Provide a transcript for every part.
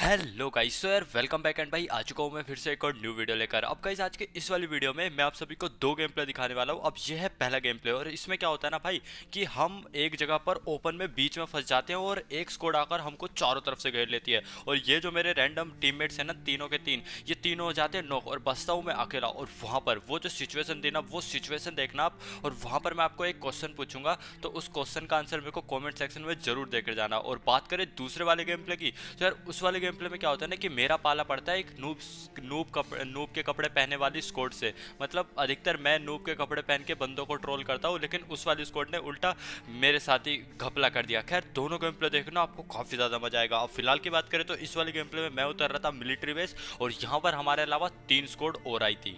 Hello guys, सो यार welcome back and भाई आ चुका हूँ मैं फिर से एक और न्यू वीडियो लेकर। अब गाइस आज के इस वाली वीडियो में मैं आप सभी को दो गेम प्ले दिखाने वाला हूँ। अब ये है पहला गेम प्ले और इसमें क्या होता है ना भाई कि हम एक जगह पर ओपन में बीच में फंस जाते हैं और एक स्क्वाड आकर हमको चारों तरफ से घेर लेती है। और ये जो मेरे रैंडम टीममेट्स हैं ना, तीनों के तीन, ये तीनों हो जाते हैं नॉक और बचता हूँ मैं अकेला। और वहाँ पर वो जो सिचुएशन थी ना, वो सिचुएशन देखना आप। और वहाँ पर मैं आपको एक क्वेश्चन पूछूंगा, तो उस क्वेश्चन का आंसर मेरे को कॉमेंट सेक्शन में जरूर देकर जाना। और बात करें दूसरे वाले गेम प्ले की, तो यार उस वाले गेम प्ले में क्या होता है ना कि मेरा पाला पड़ता है एक नूब के कपड़े पहने वाली स्क्वाड से। मतलब अधिकतर मैं नूब के कपड़े पहन के बंदों को ट्रोल करता हूँ, लेकिन उस वाली स्क्वाड ने उल्टा मेरे साथ ही घपला कर दिया। खैर दोनों गेम प्ले देखना, आपको काफ़ी ज़्यादा मजा आएगा। अब फिलहाल की बात करें तो इस वाले गेम प्ले में मैं उतर रहा था मिलिट्री बेस और यहाँ पर हमारे अलावा 3 स्क्वाड और आई थी।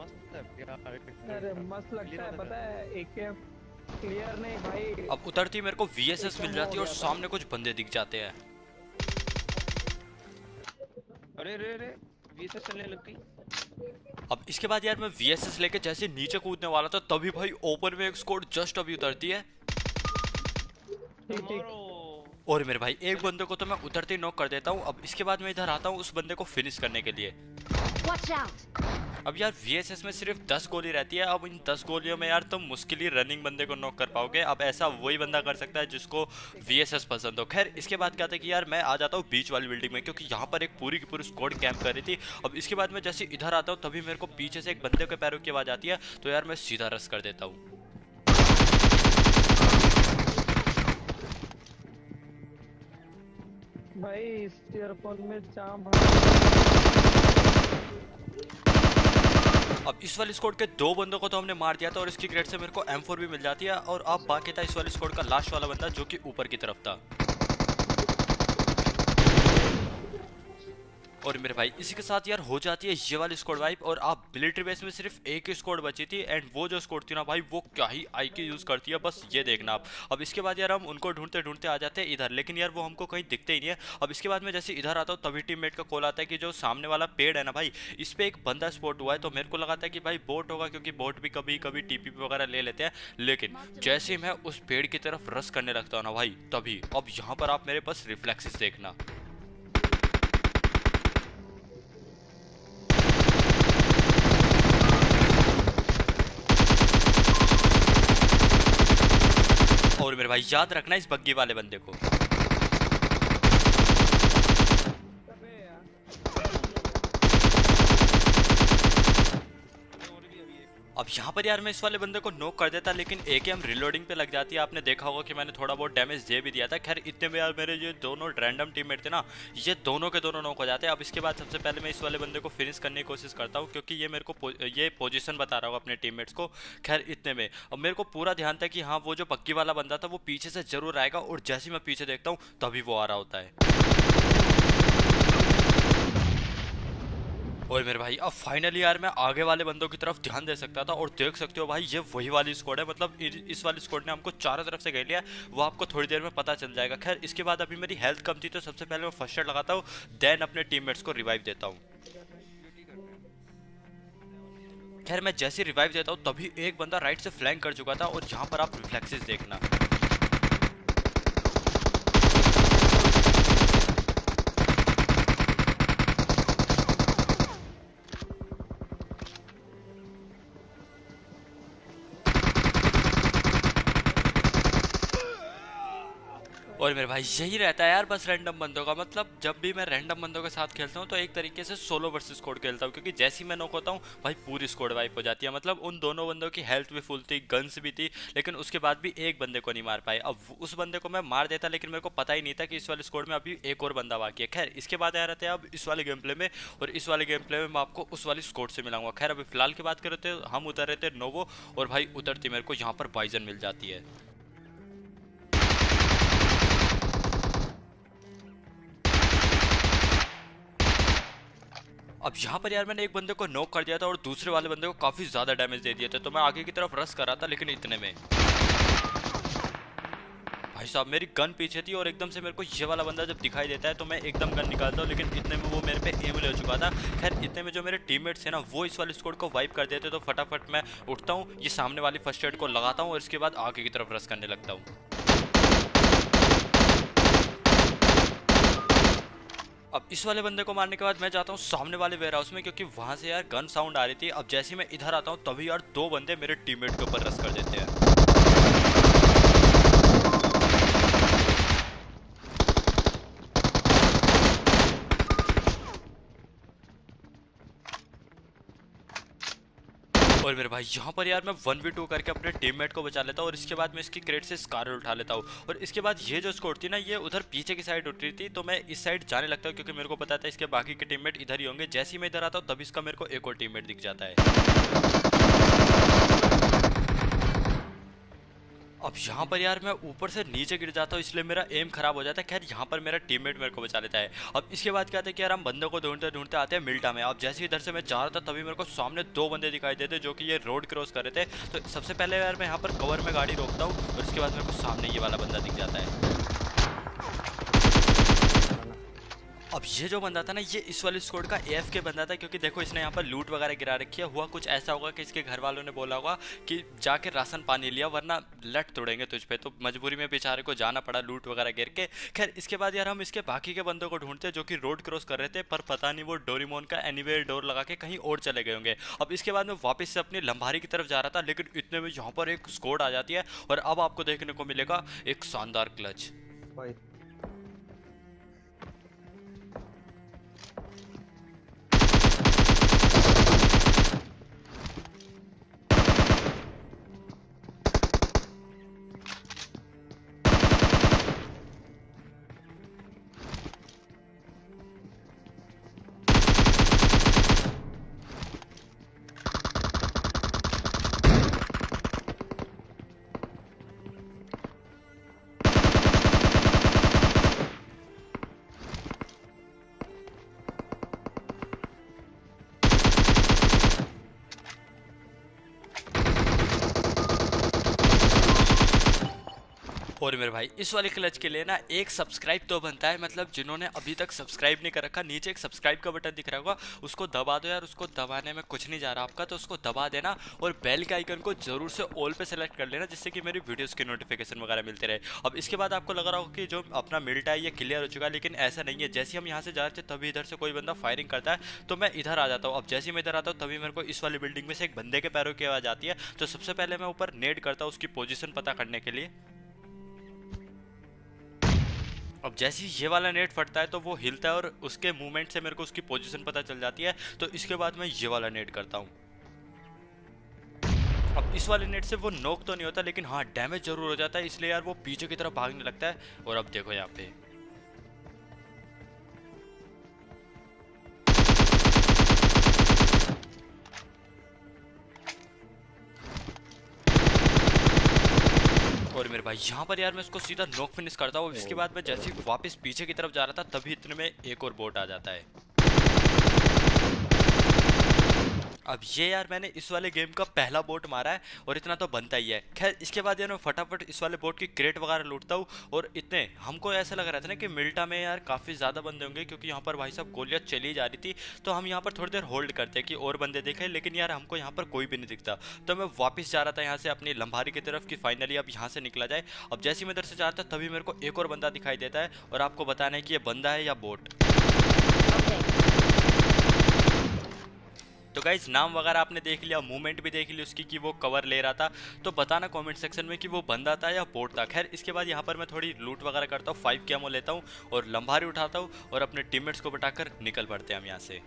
मस्त है यार। अरे मस्त लगता है, पता है एक क्लियर नहीं भाई। अब उतरती मेरे को VSS मिल जाती है और सामने कुछ बंदे दिख जाते हैं। अरे रे रे वीएसएस चलने लग गई। अब इसके बाद यार मैं VSS लेके जैसे नीचे कूदने वाला था तभी भाई ओपन में एक स्क्वाड जस्ट अभी उतरती है। और मेरे भाई एक बंदे को तो मैं उतरते ही नॉक कर देता हूँ। अब इसके बाद मैं इधर आता हूँ उस बंदे को फिनिश करने के लिए। अब यार VSS में सिर्फ 10 गोली रहती है। अब इन 10 गोलियों में यार तुम मुश्किल ही रनिंग बंदे को नॉक कर पाओगे। अब ऐसा वही बंदा कर सकता है जिसको VSS पसंद हो। खैर इसके बाद क्या था कि यार मैं आ जाता हूँ बीच वाली बिल्डिंग में, क्योंकि यहाँ पर एक पूरी की पूरी स्क्वाड कैंप कर रही थी। अब इसके बाद मैं जैसे इधर आता हूँ तभी मेरे को पीछे से एक बंदे के पैरों की आवाज़ आती है, तो यार मैं सीधा रस कर देता हूँ। भाई इस ईयरफोन में जाम। अब इस वाली स्क्वाड के 2 बंदों को तो हमने मार दिया था और इसकी ग्रेड से मेरे को M4 भी मिल जाती है। और अब बाकी था इस वाली स्क्वाड का लास्ट वाला बंदा जो कि ऊपर की तरफ था। और मेरे भाई इसी के साथ यार हो जाती है ये वाली स्क्वाड वाइप। और आप मिलिट्री बेस में सिर्फ एक ही स्क्वाड बची थी एंड वो जो स्क्वाड थी ना भाई, वो क्या ही IQ यूज़ करती है, बस ये देखना आप। अब इसके बाद यार हम उनको ढूंढते ढूंढते आ जाते हैं इधर, लेकिन यार वो हमको कहीं दिखते ही नहीं है। अब इसके बाद मैं जैसे इधर आता हूँ तभी टीममेट का कॉल आता है कि जो सामने वाला पेड़ है ना भाई, इस पर एक बंदा स्पॉट हुआ है। तो मेरे को लगाता है कि भाई बोट होगा, क्योंकि बोट भी कभी कभी TPP वगैरह ले लेते हैं। लेकिन जैसे ही मैं उस पेड़ की तरफ रस करने लगता हूँ ना भाई, तभी अब यहाँ पर आप मेरे पास रिफ्लेक्सेस देखना। और मेरे भाई याद रखना इस बग्गी वाले बंदे को। अब यहाँ पर यार मैं इस वाले बंदे को नॉक कर देता, लेकिन AKM रिलोडिंग पे लग जाती है। आपने देखा होगा कि मैंने थोड़ा बहुत डैमेज दे भी दिया था। खैर इतने में यार मेरे ये दोनों रैंडम टीममेट थे ना, ये दोनों के दोनों नॉक हो जाते हैं। अब इसके बाद सबसे पहले मैं इस वाले बंदे को फिनिश करने की कोशिश करता हूँ, क्योंकि ये मेरे को ये पोजीशन बता रहा हूँ अपने टीममेट्स को। खैर इतने में अब मेरे को पूरा ध्यान था कि हाँ वो जो पक्की वाला बंदा था वो पीछे से जरूर आएगा। और जैसे ही मैं पीछे देखता हूँ तभी वो आ रहा होता है। और मेरे भाई अब फाइनली यार मैं आगे वाले बंदों की तरफ ध्यान दे सकता था। और देख सकते हो भाई ये वही वाली स्क्वाड है। मतलब इस वाली स्क्वाड ने हमको चारों तरफ से घेर लिया, वो आपको थोड़ी देर में पता चल जाएगा। खैर इसके बाद अभी मेरी हेल्थ कम थी, तो सबसे पहले मैं फर्स्ट एड लगाता हूँ, देन अपने टीममेट्स को रिवाइव देता हूँ। खैर मैं जैसे रिवाइव देता हूँ तभी एक बंदा राइट से फ्लैंक कर चुका था। और यहाँ पर आप रिफ्लेक्सेस देखना। और मेरे भाई यही रहता है यार बस रैंडम बंदों का। मतलब जब भी मैं रैंडम बंदों के साथ खेलता हूँ तो एक तरीके से सोलो वर्सेस स्क्वाड खेलता हूँ, क्योंकि जैसे ही मैं नॉक होता हूँ भाई पूरी स्क्वाड वाइप हो जाती है। मतलब उन दोनों बंदों की हेल्थ भी फुल थी, गन्स भी थी, लेकिन उसके बाद भी एक बंदे को नहीं मार पाए। अब उस बंदे को मैं मार देता, लेकिन मेरे को पता ही नहीं था कि इस वाले स्क्वाड में अभी एक और बंदा बाकी है। खैर इसके बाद आ रहे थे अब इस वाले गेम प्ले में, और इस वाले गेम प्ले में मैं आपको उस वाली स्क्वाड से मिलाऊंगा। खैर अभी फिलहाल की बात करें तो हम उतर रहे थे नोवो, और भाई उतरती मेरे को यहाँ पर बाइजन मिल जाती है। अब यहाँ पर यार मैंने एक बंदे को नॉक कर दिया था और दूसरे वाले बंदे को काफी ज्यादा डैमेज दे दिया था। तो मैं आगे की तरफ रश कर रहा था, लेकिन इतने में भाई साहब मेरी गन पीछे थी और एकदम से मेरे को ये वाला बंदा जब दिखाई देता है तो मैं एकदम गन निकालता हूँ, लेकिन इतने में वो मेरे पे एम ले चुका था। खैर इतने में जो मेरे टीममेट्स हैं ना वो इस वाले स्क्वाड को वाइप कर देते, तो फटाफट मैं उठता हूँ, ये सामने वाली फर्स्ट एड को लगाता हूँ और इसके बाद आगे की तरफ रश करने लगता हूँ। अब इस वाले बंदे को मारने के बाद मैं जाता हूँ सामने वाले वेयर हाउस में, क्योंकि वहां से यार गन साउंड आ रही थी। अब जैसे ही मैं इधर आता हूँ तभी यार दो बंदे मेरे टीममेट के ऊपर रश कर देते हैं। और मेरे भाई यहाँ पर यार मैं 1v2 करके अपने टीममेट को बचा लेता हूँ, और इसके बाद मैं इसकी क्रेट से स्कार उठा लेता हूँ। और इसके बाद ये जो स्कोर थी ना, ये उधर पीछे की साइड उठ रही थी, तो मैं इस साइड जाने लगता हूँ, क्योंकि मेरे को पता था इसके बाकी के टीममेट इधर ही होंगे। जैसे ही मैं इधर आता हूँ तभी इसका मेरे को एक और टीममेट दिख जाता है। अब यहाँ पर यार मैं ऊपर से नीचे गिर जाता हूँ, इसलिए मेरा एम खराब हो जाता है। खैर यहाँ पर मेरा टीममेट मेरे को बचा लेता है। अब इसके बाद क्या था कि यार हम बंदों को ढूंढते ढूंढते आते हैं मिल्टा में। अब जैसे इधर से मैं जा रहा था तभी मेरे को सामने दो बंदे दिखाई देते जो कि ये रोड क्रॉस कर रहे थे। तो सबसे पहले यार मैं यहाँ पर कवर में गाड़ी रोकता हूँ, और इसके बाद मेरे को सामने ये वाला बंदा दिख जाता है। अब ये जो बंदा था ना, ये इस वाले स्क्वाड का एफ के बंदा था, क्योंकि देखो इसने यहाँ पर लूट वगैरह गिरा रखी है। हुआ कुछ ऐसा होगा कि इसके घर वालों ने बोला होगा कि जाके राशन पानी लिया वरना लट तोड़ेंगे तुझ पे, तो मजबूरी में बेचारे को जाना पड़ा लूट वगैरह गिर के। खैर इसके बाद यार हम इसके बाकी के बंदों को ढूंढते जो कि रोड क्रॉस कर रहे थे, पर पता नहीं वो डोरेमोन का एनीवेयर डोर लगा के कहीं और चले गए होंगे। अब इसके बाद मैं वापस से अपनी लंबारी की तरफ जा रहा था, लेकिन इतने में यहाँ पर एक स्क्वाड आ जाती है, और अब आपको देखने को मिलेगा एक शानदार क्लच। और मेरे भाई इस वाले क्लच के लिए ना एक सब्सक्राइब तो बनता है, मतलब जिन्होंने अभी तक सब्सक्राइब नहीं कर रखा, नीचे एक सब्सक्राइब का बटन दिख रहा होगा, उसको दबा दो यार। उसको दबाने में कुछ नहीं जा रहा आपका, तो उसको दबा देना, और बेल के आइकन को जरूर से ऑल पे सेलेक्ट कर लेना, जिससे कि मेरी वीडियोस की नोटिफिकेशन वगैरह मिलते रहे। अब इसके बाद आपको लग रहा होगा कि जो अपना मिल्टा है ये क्लियर हो चुका है, लेकिन ऐसा नहीं है। जैसे हम यहाँ से जा रहे थे तभी इधर से कोई बंदा फायरिंग करता है, तो मैं इधर आ जाता हूँ। अब जैसे मैं इधर आता हूँ तभी मेरे को इस वाली बिल्डिंग में से एक बंदे के पैरों की आवाज आती है, तो सबसे पहले मैं ऊपर नेड करता हूँ उसकी पोजीशन पता करने के लिए। अब जैसे ही ये वाला नेट फटता है तो वो हिलता है, और उसके मूवमेंट से मेरे को उसकी पोजीशन पता चल जाती है। तो इसके बाद मैं ये वाला नेट करता हूँ। अब इस वाले नेट से वो नॉक तो नहीं होता, लेकिन हाँ डैमेज जरूर हो जाता है, इसलिए यार वो पीछे की तरफ भागने लगता है। और अब देखो यहाँ पे और मेरे भाई यहाँ पर यार मैं उसको सीधा नॉक फिनिश करता हूँ। इसके बाद मैं जैसे ही वापस पीछे की तरफ जा रहा था तभी इतने में एक और बोट आ जाता है। अब ये यार मैंने इस वाले गेम का पहला बोट मारा है, और इतना तो बनता ही है। खैर इसके बाद यार मैं फटाफट इस वाले बोट की क्रेट वगैरह लूटता हूँ। और इतने हमको ऐसा लग रहा था ना कि मिल्टा में यार काफ़ी ज़्यादा बंदे होंगे, क्योंकि यहाँ पर भाई साहब गोलियाँ चली जा रही थी। तो हम यहाँ पर थोड़ी देर होल्ड करते कि और बंदे देखें, लेकिन यार हमको यहाँ पर कोई भी नहीं दिखता। तो मैं वापस जा रहा था यहाँ से अपनी लंबारी की तरफ कि फाइनली अब यहाँ से निकला जाए। अब जैसे मैं इधर से जा रहा था तभी मेरे को एक और बंदा दिखाई देता है, और आपको बताना है कि ये बंदा है या बोट। तो गाइज नाम वगैरह आपने देख लिया, मूवमेंट भी देख ली उसकी कि वो कवर ले रहा था। तो बताना कमेंट सेक्शन में कि वो बंदा था या बोट था। खैर इसके बाद यहाँ पर मैं थोड़ी लूट वगैरह करता हूँ, 5 कैमो लेता हूँ और लंबारी उठाता हूँ, और अपने टीममेट्स को बटाकर निकल पड़ते हैं हम यहाँ से।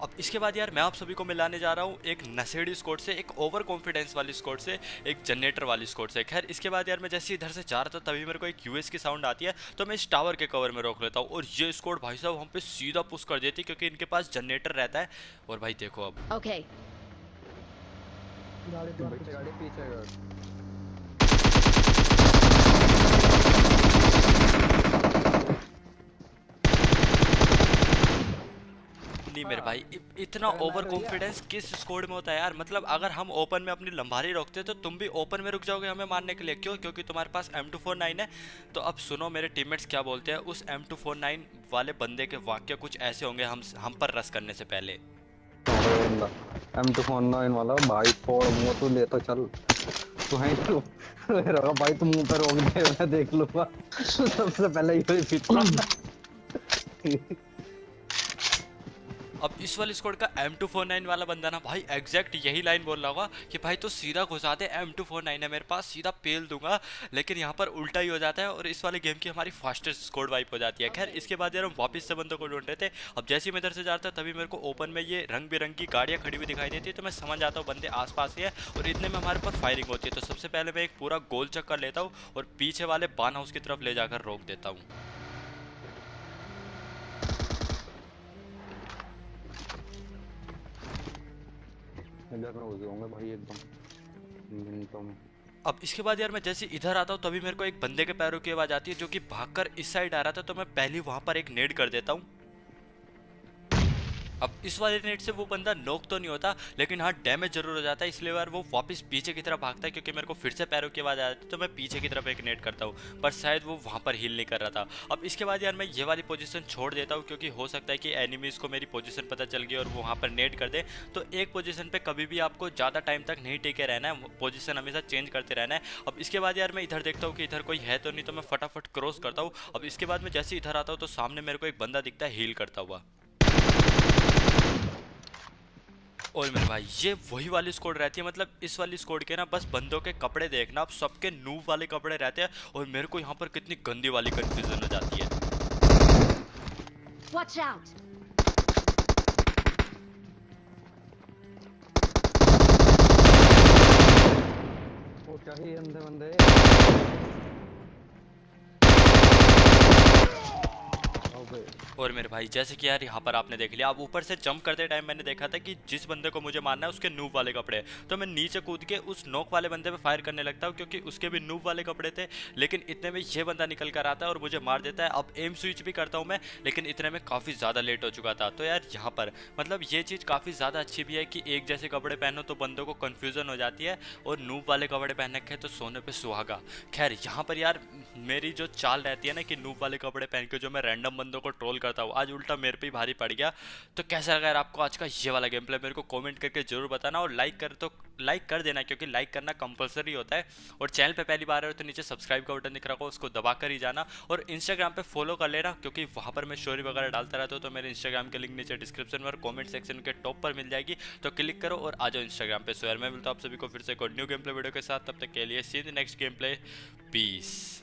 अब इसके बाद यार मैं आप सभी को मिलाने जा रहा हूँ एक नशेड़ी स्क्वाड से, एक ओवर कॉन्फिडेंस वाली स्क्वाड से, एक जनरेटर वाली स्क्वाड से। खैर इसके बाद यार मैं जैसे इधर से जा रहा था तभी मेरे को एक यूएस की साउंड आती है, तो मैं इस टावर के कवर में रोक लेता हूँ, और ये स्क्वाड भाई साहब हम पे सीधा पुश कर देती क्योंकि इनके पास जनरेटर रहता है। और भाई देखो अब Okay. गाड़ी पीछे नहीं मेरे भाई इतना ओवर कॉन्फिडेंस किस स्क्वाड में होता है यार। मतलब अगर हम ओपन में अपनी लंबारी रोकते तो तुम भी ओपन में रुक जाओगे हमें मारने के लिए। क्यों? क्योंकि तुम्हारे पास M249 है। तो अब सुनो मेरे टीममेट्स क्या बोलते हैं। उस M249 वाले बंदे के वाक्य कुछ ऐसे होंगे हम पर रस करने से पहले। M249 वाला भाई फोड़ मुंह तो ले तो चल। तू है तो रोका भाई, तुम मुंह पे रोक दे, मैं देख लूंगा। सबसे पहले ये फिटना। अब इस वाले स्क्वाड का M249 वाला बंदा ना भाई एग्जैक्ट यही लाइन बोल रहा होगा कि भाई तो सीधा घुसा दे, M249 है मेरे पास, सीधा पेल दूंगा। लेकिन यहाँ पर उल्टा ही हो जाता है और इस वाले गेम की हमारी फास्टेस्ट स्क्वाड वाइप हो जाती है। खैर इसके बाद यार हम वापस से बंदों को ढूंढ रहे थे। अब जैसे ही मैं इधर से जाता तभी मेरे को ओपन में ये रंग बिरंगी गाड़ियाँ खड़ी हुई दिखाई देती है, तो मैं समझ जाता हूँ बंदे आसपास ही है और इतने में हमारे ऊपर फायरिंग होती है। तो सबसे पहले मैं एक पूरा गोल चक्कर लेता हूँ और पीछे वाले बान हाउस की तरफ ले जाकर रोक देता हूँ। इधर मैं घुस जाऊंगा भाई एकदम मिनटों में। अब इसके बाद यार मैं जैसे इधर आता हूँ तभी मेरे को एक बंदे के पैरों की आवाज आती है जो कि भागकर इस साइड आ रहा था, तो मैं पहले वहां पर एक नेड कर देता हूँ। अब इस वाले नेट से वो बंदा नॉक तो नहीं होता लेकिन हाँ डैमेज जरूर हो जाता है, इसलिए यार वो वापस पीछे की तरफ भागता है क्योंकि मेरे को फिर से पैरों की आवाज़ आ जाती है। तो मैं पीछे की तरफ एक नेट करता हूँ पर शायद वो वहाँ पर हील नहीं कर रहा था। अब इसके बाद यार मैं ये वाली पोजीशन छोड़ देता हूँ क्योंकि हो सकता है कि एनिमीज को मेरी पोजीशन पता चल गई और वो वहाँ पर नेट कर दे। तो एक पोजीशन पे कभी भी आपको ज़्यादा टाइम तक नहीं टिके रहना है, पोजीशन हमेशा चेंज करते रहना है। अब इसके बाद यार मैं इधर देखता हूँ कि इधर कोई है तो नहीं, तो मैं फटाफट क्रॉस करता हूँ। अब इसके बाद मैं जैसे इधर आता हूँ तो सामने मेरे को एक बंदा दिखता है हील करता हुआ। और मेरे भाई ये वही वाली स्क्वाड रहती है, मतलब इस वाली स्क्वाड के ना बस बंदों के कपड़े देखना, अब सबके नूब वाले कपड़े रहते हैं और मेरे को यहाँ पर कितनी गंदी वाली कंफ्यूजन हो जाती है। Watch out! वो क्या ही अंधे बंदे। और मेरे भाई जैसे कि यार यहाँ पर आपने देख लिया, अब ऊपर से जंप करते टाइम मैंने देखा था कि जिस बंदे को मुझे मारना है उसके नूब वाले कपड़े, तो मैं नीचे कूद के उस नोक वाले बंदे पे फायर करने लगता हूँ क्योंकि उसके भी नूब वाले कपड़े थे। लेकिन इतने में ये बंदा निकल कर आता है और मुझे मार देता है। अब एम स्विच भी करता हूँ मैं, लेकिन इतने में काफ़ी ज़्यादा लेट हो चुका था। तो यार यहाँ पर मतलब ये चीज़ काफ़ी ज़्यादा अच्छी भी है कि एक जैसे कपड़े पहनो तो बंदों को कन्फ्यूज़न हो जाती है, और नूब वाले कपड़े पहन रखे तो सोने पे सुहागा। खैर यहाँ पर यार मेरी जो चाल रहती है ना कि नूब वाले कपड़े पहन के जो मैं रैंडम बंदों को ट्रोल करता हूँ, आज उल्टा मेरे पे ही भारी पड़ गया। तो कैसा लगा यार आपको आज का ये वाला गेम प्ले, मेरे को कमेंट करके जरूर बताना, और लाइक कर देना क्योंकि लाइक करना कंपलसरी होता है। और चैनल पे पहली बार आए हो तो नीचे सब्सक्राइब का बटन दिख रहा हो, उसको दबा कर ही जाना। और इंस्टाग्राम पे फॉलो कर लेना क्योंकि वहाँ पर मैं स्टोरी वगैरह डालता रहता हूँ, तो मेरे इंस्टाग्राम के लिंक नीचे डिस्क्रिप्शन में और कॉमेंट सेक्शन के टॉप पर मिल जाएगी, तो क्लिक करो और आ जाओ इंस्टाग्राम पे। सो यार मैं मिलता हूँ आप सभी को फिर से एक न्यू गेम प्ले वीडियो के साथ, तब तक के लिए see in the next game play, piece.